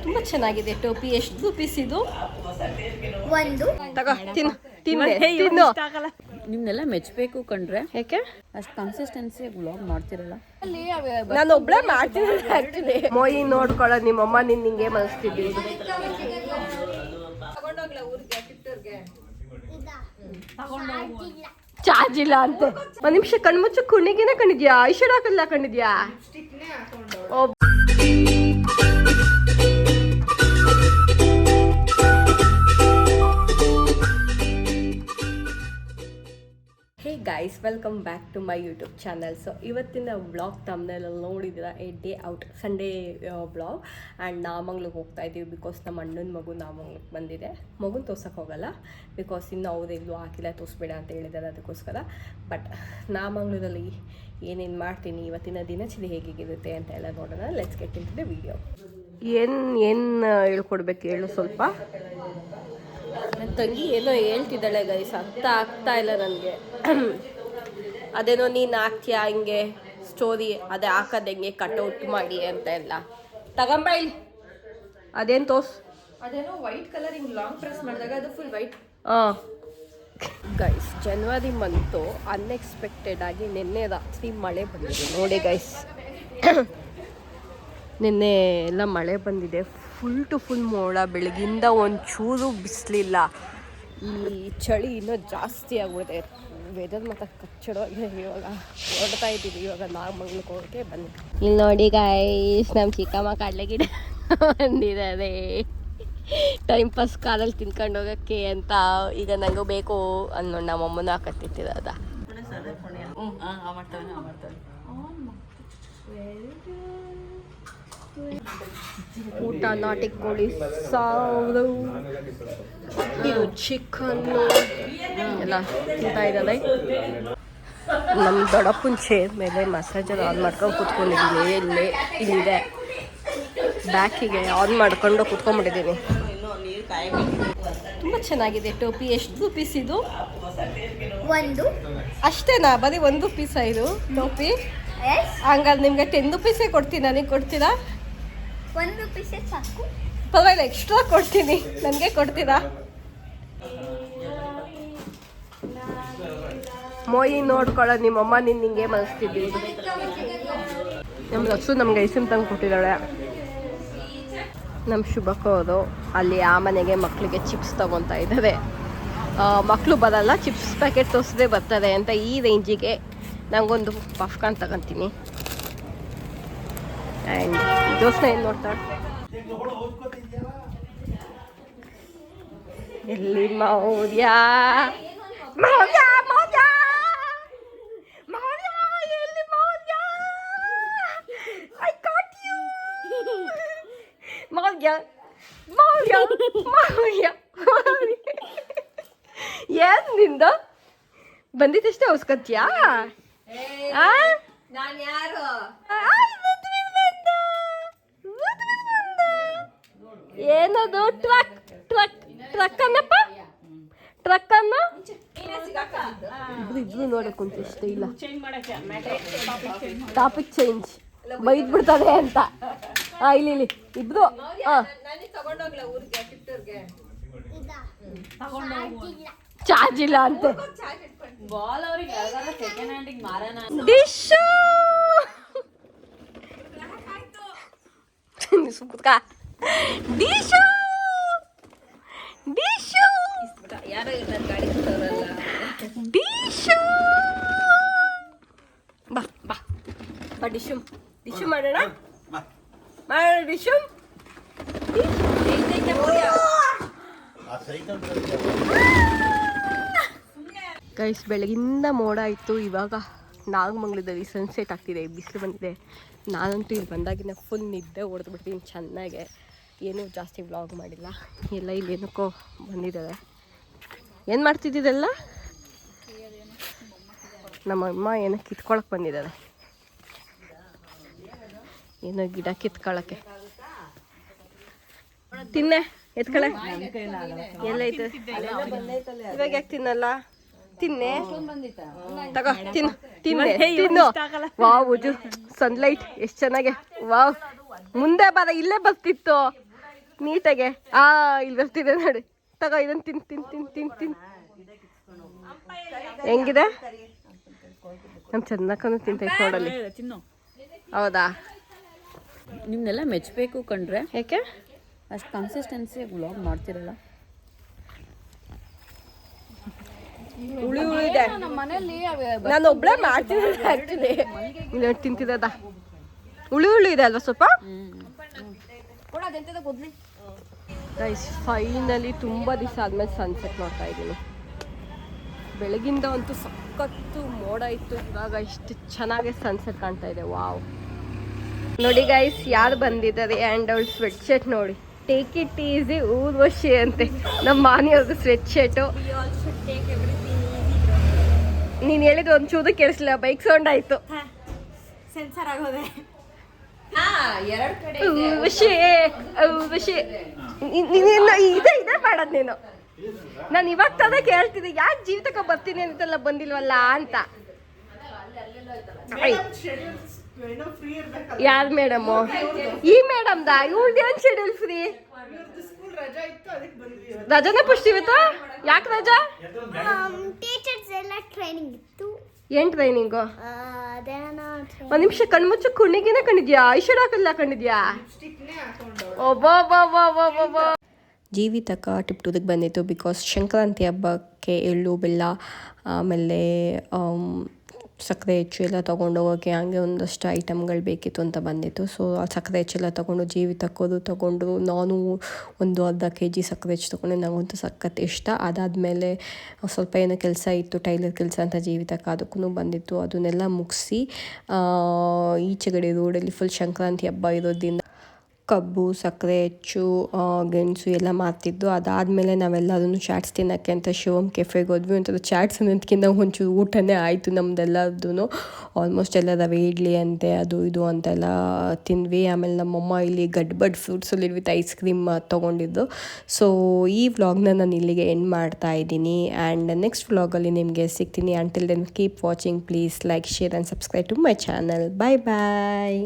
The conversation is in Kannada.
ತುಂಬ ಚೆನ್ನಾಗಿದೆ ಟೋಪಿ. ಎಷ್ಟು ಪೀಸ್ ಇದು? ಒಂದು ತಗೋ ತಿನ್ನು. ನಿಮ್ನೆಲ್ಲ ಮೆಚ್ಚಬೇಕು ಕಂಡ್ರೆ. ಯಾಕೆ ಅಷ್ಟು ಕನ್ಸಿಸ್ಟೆನ್ಸಿ ವ್ಲಾಗ್ ಮಾಡ್ತಿರಲ್ಲ. ನಾನು ಒಬ್ಳೆ ಮಾಡ್ತೀನಿ ಆಕ್ಚುಲಿ. ಮೊಯ್ ನೋಡ್ಕೊಳ್ಳೋ ನಿಮ್ಮಮ್ಮ ನಿಂಗೆ ಮನಸ್ತಿದ್ದೀವಿ. ಚಾರ್ಜ್ ಇಲ್ಲ ಅಂತೆ. ಒಂದ್ ನಿಮಿಷ ಕಣ್ಮುಚ್ಚು ಕುಣಿಗಿನ ಕಣಿದ್ಯಾ? ಐಶ್ವರ್ಯ ಹಾಕಲ್ಲ ಕಂಡಿದ್ಯಾ? Hey guys, welcome back to my YouTube channel. So ಇವತ್ತಿನ ವ್ಲಾಗ್ ತಮ್ಮನೆಲ್ಲ ನೋಡಿದ್ದೀರ, a day out Sunday vlog. And ನಾಮಂಗ್ಳಿಗೆ ಹೋಗ್ತಾ ಇದ್ದೀವಿ ಬಿಕಾಸ್ ನಮ್ಮ ಅಣ್ಣನ ಮಗು ನಾಮಂಗ್ಳಿಗೆ ಬಂದಿದೆ. ಮಗುನ ತೋರ್ಸೋಕೆ ಹೋಗಲ್ಲ ಬಿಕಾಸ್ ಇನ್ನು ಅವ್ರೆಲ್ಲೂ ಹಾಕಿಲ್ಲ, ತೋರಿಸ್ಬೇಡ ಅಂತ ಹೇಳಿದ್ದಾರೆ, ಅದಕ್ಕೋಸ್ಕರ. ಬಟ್ ನಾಮಂಗ್ಳೂರಲ್ಲಿ ಏನೇನು ಮಾಡ್ತೀನಿ, ಇವತ್ತಿನ ದಿನಚರಿ ಹೇಗಿರುತ್ತೆ ಅಂತ ಎಲ್ಲ ನೋಡೋಣ. Let's get into the video. ಏನು ಹೇಳ್ಕೊಡ್ಬೇಕು ಹೇಳು ಸ್ವಲ್ಪ. ನನ್ನ ತಂಗಿ ಏನೋ ಹೇಳ್ತಿದ್ದಾಳೆ ಗೈಸ್, ಅರ್ಥ ಆಗ್ತಾ ಇಲ್ಲ ನನಗೆ. ಅದೇನೋ ನೀನು ಹಾಕ್ತೀಯಾ ಹಿಂಗೆ ಸ್ಟೋರಿ, ಅದೇ ಹಾಕೋದು ಹೆಂಗೆ ಕಟ್ಔಟ್ ಮಾಡಿ ಅಂತ ಎಲ್ಲ ತಗೊಂಬ ಇಲ್ಲಿ. ಅದೇನು ಅದೇನೋ ವೈಟ್ ಕಲರ್ ಹಿಂಗೆ ಲಾಂಗ್ ಪ್ರೆಸ್ ಮಾಡಿದಾಗ ಅದು ಫುಲ್ ವೈಟ್. ಹಾಂ ಗೈಸ್, ಜನವರಿ ಮಂತು ಅನ್ಎಕ್ಸ್ಪೆಕ್ಟೆಡ್ ಆಗಿ ನಿನ್ನೆ ರಾತ್ರಿ ಮಳೆ ಬಂದಿದೆ ನೋಡಿ ಗೈಸ್. ನಿನ್ನೆ ಎಲ್ಲ ಮಳೆ ಬಂದಿದೆ, ಫುಲ್ ಟು ಫುಲ್ ಮೋಡ, ಬೆಳಗಿಂದ ಒಂಚೂರು ಬಿಸಿಲಿಲ್ಲ. ಈ ಚಳಿ ಇನ್ನೂ ಜಾಸ್ತಿ ಆಗಿದೆ. ವೆದರ್ ಮಾತ್ರ ಕಚ್ಚಡೋ. ಇವಾಗ ಹೊರಡ್ತಾ ಇದ್ದೀವಿ, ಇವಾಗ ನಾಗಮಂಗ್ಲಕ್ಕೆ ಹೋಗೋಕ್ಕೆ ಬನ್ನಿ. ಇಲ್ಲಿ ನೋಡಿ ಗೈಸ್, ನಮ್ಮ ಚಿಕ್ಕಮ್ಮ ಕಡಲೆ ಗಿಡ ಬಂದಿದ್ದಾರೆ ಟೈಮ್ ಪಾಸ್ ಕಾರಲ್ಲಿ ತಿನ್ಕೊಂಡು ಹೋಗೋಕ್ಕೆ ಅಂತ. ಈಗ ನನಗೂ ಬೇಕು ಅನ್ನೋ ನಮ್ಮಮ್ಮನ ಹಾಕತ್ತಿತ್ತಿರದ. ಊಟ ನಾಟಿ ಕೋಳಿ ಸಾರು, ಇದು ಚಿಕನ್ನು ಎಲ್ಲ ತಿಂತಾ ಇದ್ದಾಳೆ. ನಮ್ಮ ದೊಡ್ಡಪ್ಪನ ಚೇರ್ ಮೇಲೆ ಮಸಾಜರ್ ಆನ್ ಮಾಡ್ಕೊಂಡು ಕೂತ್ಕೊಂಡಿದ್ದೀನಿ. ಇಲ್ಲಿದೆ ಬ್ಯಾಕಿಗೆ ಆನ್ ಮಾಡ್ಕೊಂಡು ಕೂತ್ಕೊಂಡ್ಬಿಟ್ಟಿದ್ದೀನಿ. ತುಂಬ ಚೆನ್ನಾಗಿದೆ ಟೋಪಿ. ಎಷ್ಟು ಪೀಸ್ ಇದು? ಒಂದು ಅಷ್ಟೇನಾ? ಬರೀ ಒಂದು ಪೀಸ ಇದು ಟೋಪಿ? ಹಂಗಾದ್ರೆ ನಿಮ್ಗೆ 10 ರೂಪೀಸೇ ಕೊಡ್ತೀನಿ. ನನಗೆ ಕೊಡ್ತೀರಾ? 1 ರೂಪೀಸೇ ಸಾಕು. ಪರವಾಗಿಲ್ಲ, ಎಕ್ಸ್ಟ್ರಾ ಕೊಡ್ತೀನಿ. ನನಗೆ ಕೊಡ್ತೀರಾ? ಮೊಯ್ ನೋಡ್ಕೊಳ್ಳೋ ನಿಮ್ಮಮ್ಮ ನಿಂಗೆ ಮನಸ್ತಿದ್ದೀವಿ. ನಮ್ಮ ಲಕ್ಸು ನಮ್ಗೆ ಐಸಿಮ್ ತಂದು ಕೊಟ್ಟಿದ್ದಾಳೆ. ನಮ್ಮ ಶುಭಕ್ಕ ಅವರು ಅಲ್ಲಿ ಆ ಮನೆಗೆ ಮಕ್ಕಳಿಗೆ ಚಿಪ್ಸ್ ತಗೊತಾ ಇದ್ದಾರೆ. ಮಕ್ಕಳು ಬರಲ್ಲ, ಚಿಪ್ಸ್ ಪ್ಯಾಕೆಟ್ ತೋರಿಸದೆ ಬರ್ತಾರೆ ಅಂತ ಈ ರೇಂಜಿಗೆ ನಂಗೊಂದು ಪಾಪ್ಕಾರ್ನ್ ತಗೊತೀನಿ. ಆ್ಯಂಡ್ ಜೋಸ್ನ ಏನು ನೋಡ್ತಾಳೆ? ಎಲ್ಲಿ ಮೌರ್ಯ ಮೌರ್ಯ ಮೌರ್ಯ ಮೌರ್ಯ ಎಲ್ಲಿ Maurya? I caught you Maurya Maurya Maurya. ಏನ್ ನಿಂದ ಬಂದಿದ್ದಷ್ಟೇ ಅವಸ್ಕತ್ಯಾ? ನಾನು ಯಾರು? ಏನದು? ಟ್ರಕ್ ಟ್ರಕ್ ಟ್ರಕ್ ಅನ್ನಪ್ಪ, ಟ್ರಕ್ ಅನ್ನ ಇಬ್ರು ನೋಡಕ್ ಕುಂತ ಇಷ್ಟ ಇಲ್ಲ. ಟಾಪಿಕ್ ಚೇಂಜ್ ಬೈದ್ ಬಿಡ್ತಾರೆ ಅಂತ. ಇಲ್ಲಿ ಇಬ್ರು ಚಾರ್ಜ್ ಇಲ್ಲ ಅಂತ. ಡಿಶು ಡಿಶು ಡಿಶು ಯಾರೋ ಗಾಡಿ ಡಿಶು. ಬಾ ಬಾ ಬಾ ಡಿಶು ಡಿಶು ಮಾಡೋಣ ಡಿಶು. ಗೈಸ್, ಬೆಳಗಿಂದ ಮೋಡ ಇತ್ತು. ಇವಾಗ ನಾಗಮಂಗ್ಲದಲ್ಲಿ ಸನ್ಸೆಟ್ ಆಗ್ತಿದೆ, ಬಿಸಿಲು ಬಂದಿದೆ. ನಾನಂತೂ ಇಲ್ಲಿ ಬಂದಾಗಿನ ಫುಲ್ ನಿದ್ದೆ ಹೊಡೆದ್ಬಿಡ್ತೀನಿ ಚೆನ್ನಾಗೆ. ಏನೂ ಜಾಸ್ತಿ ವ್ಲಾಗ್ ಮಾಡಿಲ್ಲ. ಎಲ್ಲ ಇಲ್ಲೇನಕ್ಕೋ ಬಂದಿದ್ದಾರೆ. ಏನು ಮಾಡ್ತಿದ್ದಿದ್ದೆಲ್ಲ? ನಮ್ಮಮ್ಮ ಏನೋ ಕಿತ್ಕೊಳಕ್ಕೆ ಬಂದಿದ್ದಾರೆ, ಏನೋ ಗಿಡ ಕಿತ್ಕೊಳ್ಳೋಕ್ಕೆ. ತಿನ್ನೆ ಎತ್ಕಳೆ ಎಲ್ಲ ಐತೆ. ಇವಾಗ ಯಾಕೆ ತಿನ್ನಲ್ಲ? ತಿನ್ನೆ ತಗೋ, ತಿನ್ನು ತಿನ್ನೆ ತಿನ್ನು. ವಾವ್, ಸನ್ಲೈಟ್ ಎಷ್ಟು ಚೆನ್ನಾಗೆ. ವಾವ್, ಮುಂದೆ ಬರ, ಇಲ್ಲೇ ಬರ್ತಿತ್ತು. ನೀಟಾಗೆ ಇಲ್ಲಿ ಬರ್ತಿದೆ ನೋಡಿ. ತಗೋ ಇದನ್ನು ತಿನ್ ತಿನ್ ತಿನ್ ತಿನ್ ತಿನ್ ಹೆಂಗಿದೆ? ನಮ್ಮ ಚಂದಕ್ಕೂ ತಿಂತೈತೆ ನೋಡಲ್ಲಿ. ತಿನ್ನು. ಹೌದಾ? ನಿಮ್ನೆಲ್ಲ ಮೆಚ್ಚಬೇಕು ಕಂಡ್ರೆ. ಯಾಕೆ ಅಷ್ಟು ಕನ್ಸಿಸ್ಟೆನ್ಸಿ ವ್ಲಾಗ್ ಮಾಡ್ತಿರಲ್ಲ. ಹುಳಿ ಇದೆ. ನಮ್ಮ ಮನೇಲಿ ನಾನು ಒಬ್ಳೆ ಮಾಡ್ತೀನಿ ಆ್ಯಕ್ಚುಲಿ. ಇಲ್ಲಿ ತಿಂತಿದ್ದದ ಹುಳಿ ಇದೆ ಅಲ್ವಾ ಸ್ವಲ್ಪ. ಗೈಸ್ ಫೈನಲಿ ತುಂಬ ದಿವಸ ಆದ್ಮೇಲೆ ಸನ್ಸೆಟ್ ನೋಡ್ತಾ ಇದ್ದೀನಿ. ಬೆಳಗಿಂದ ಅಂತೂ ಸಖತ್ತು ಮೋಡ ಇತ್ತು, ಇವಾಗ ಇಷ್ಟು ಚೆನ್ನಾಗಿ ಸನ್ಸೆಟ್ ಕಾಣ್ತಾ ಇದೆ. ವಾವ್ ನೋಡಿ ಗೈಸ್ ಯಾರು ಬಂದಿದ್ದಾರೆ. ಆ್ಯಂಡ್ ಅವಳು ಸ್ವೆಟ್ ಶರ್ಟ್ ನೋಡಿ, ಟೇಕ್ ಇಟ್ ಈಸಿ ಊರ್ವಶಿ ಅಂತೆ. ನಮ್ಮ ಮಾನಿಯವ್ರದ್ದು ಸ್ವೆಟ್ ಶರ್ಟು. ನೀನು ಹೇಳಿದ್ದು ಒಂಚೂರು ಕೇಳಿಸ್ಲಿಲ್ಲ, ಬೈಕ್ ಸೌಂಡ್ ಆಯಿತು. ಸೆನ್ಸರ್ ಆಗೋದೆ. ಇದೇ ಮಾಡೋದು ನೀನು. ನಾನು ಇವಾಗ ತಾನೇ ಕೇಳ್ತಿದ್ದೆ ಯಾಕೆ ಜೀವಿತಕ್ಕೆ ಬರ್ತೀನಿ ಅಂತೆಲ್ಲ ಬಂದಿಲ್ವಲ್ಲ ಅಂತ. ಯಾರು ಮೇಡಮು? ಈ ಮೇಡಮ್ದಾ? ಇವ್ರದ್ದು ಏನು ಶೆಡ್ಯೂಲ್ ಫ್ರೀ? ರಜಾನೇ ಪುಷ್ಟಿವಿತ್ತು. ಯಾಕೆ ರಜಾ? ಟೀಚರ್ಸ್ ಎಲ್ಲ ಟ್ರೈನಿಂಗ್ ಇತ್ತು. ಏನು ಟ್ರೈನಿಂಗು? ಒಂದು ನಿಮಿಷ ಕಣ್ಮುಚ್ಚು. ಕುಣಿಗಿನ ಕಂಡಿದ್ಯಾ? ಐಶ್ವರ್ಯ ಹಾಕಲ್ಲ ಕಂಡಿದ್ಯಾ? ಒಬ್ಬ ಜೀವಿತಕ್ಕ ಟಿಪ್ಟೂರಿಗೆ ಬಂದಿತ್ತು ಬಿಕಾಸ್ ಸಂಕ್ರಾಂತಿ ಹಬ್ಬಕ್ಕೆ ಎಳ್ಳು ಬೆಲ್ಲ ಆಮೇಲೆ ಸಕ್ಕರೆ ಹೆಚ್ಚು ಎಲ್ಲ ತೊಗೊಂಡೋಗೋಕ್ಕೆ ಹಂಗೆ ಒಂದಷ್ಟು ಐಟಮ್ಗಳು ಬೇಕಿತ್ತು ಅಂತ ಬಂದಿತ್ತು. ಸೊ ಆ ಸಕ್ಕರೆ ಹೆಚ್ಚೆಲ್ಲ ತೊಗೊಂಡು ಜೀವಿತಕ್ಕೋದು ತೊಗೊಂಡು, ನಾನು ಒಂದು ಅರ್ಧ kg ಸಕ್ಕರೆ ಹೆಚ್ಚು ತೊಗೊಂಡೆ. ನನಗಂತೂ ಸಖತ್ ಇಷ್ಟ. ಅದಾದಮೇಲೆ ಸ್ವಲ್ಪ ಏನೋ ಕೆಲಸ ಇತ್ತು, ಟೈಲರ್ ಕೆಲಸ ಅಂತ ಜೀವಿತಕ್ಕ, ಅದಕ್ಕೂ ಬಂದಿತ್ತು. ಅದನ್ನೆಲ್ಲ ಮುಗಿಸಿ ಈಚೆಗಡೆ ರೋಡಲ್ಲಿ ಫುಲ್ ಸಂಕ್ರಾಂತಿ ಹಬ್ಬ ಇರೋದ್ರಿಂದ ಕಬ್ಬು ಸಕ್ಕರೆ ಹೆಚ್ಚು ಗೆಣಸು ಎಲ್ಲ ಮಾರ್ತಿದ್ದು. ಅದಾದಮೇಲೆ ನಾವೆಲ್ಲದನ್ನು ಚಾಟ್ಸ್ ತಿನ್ನೋಕ್ಕೆ ಅಂತ ಶಿವಮ್ ಕೆಫೆಗೆ ಹೋದ್ವಿ. ಒಂಥರ ಚಾಟ್ಸ್ ಅನ್ನೋದಕ್ಕಿಂತ ಒಂಚೂರು ಊಟನೇ ಆಯಿತು ನಮ್ಮದೆಲ್ಲದೂ. ಆಲ್ಮೋಸ್ಟ್ ಎಲ್ಲ ರವೆ ಇಡ್ಲಿ ಅಂತೆ ಅದು ಇದು ಅಂತೆಲ್ಲ ತಿಂದ್ವಿ. ಆಮೇಲೆ ನಮ್ಮಮ್ಮ ಇಲ್ಲಿ ಗಡ್ಬಡ್ ಫ್ರೂಟ್ಸಲ್ಲಿ ವಿತ್ ಐಸ್ ಕ್ರೀಮ್ ತೊಗೊಂಡಿದ್ದು. ಸೊ ಈ ವ್ಲಾಗ್ನ ನಾನು ಇಲ್ಲಿಗೆ ಎಂಡ್ ಮಾಡ್ತಾ ಇದ್ದೀನಿ. ಆ್ಯಂಡ್ ನೆಕ್ಸ್ಟ್ ವ್ಲಾಗಲ್ಲಿ ನಿಮಗೆ ಸಿಗ್ತೀನಿ. Until then keep watching, please like, share and subscribe to my channel. Bye bye.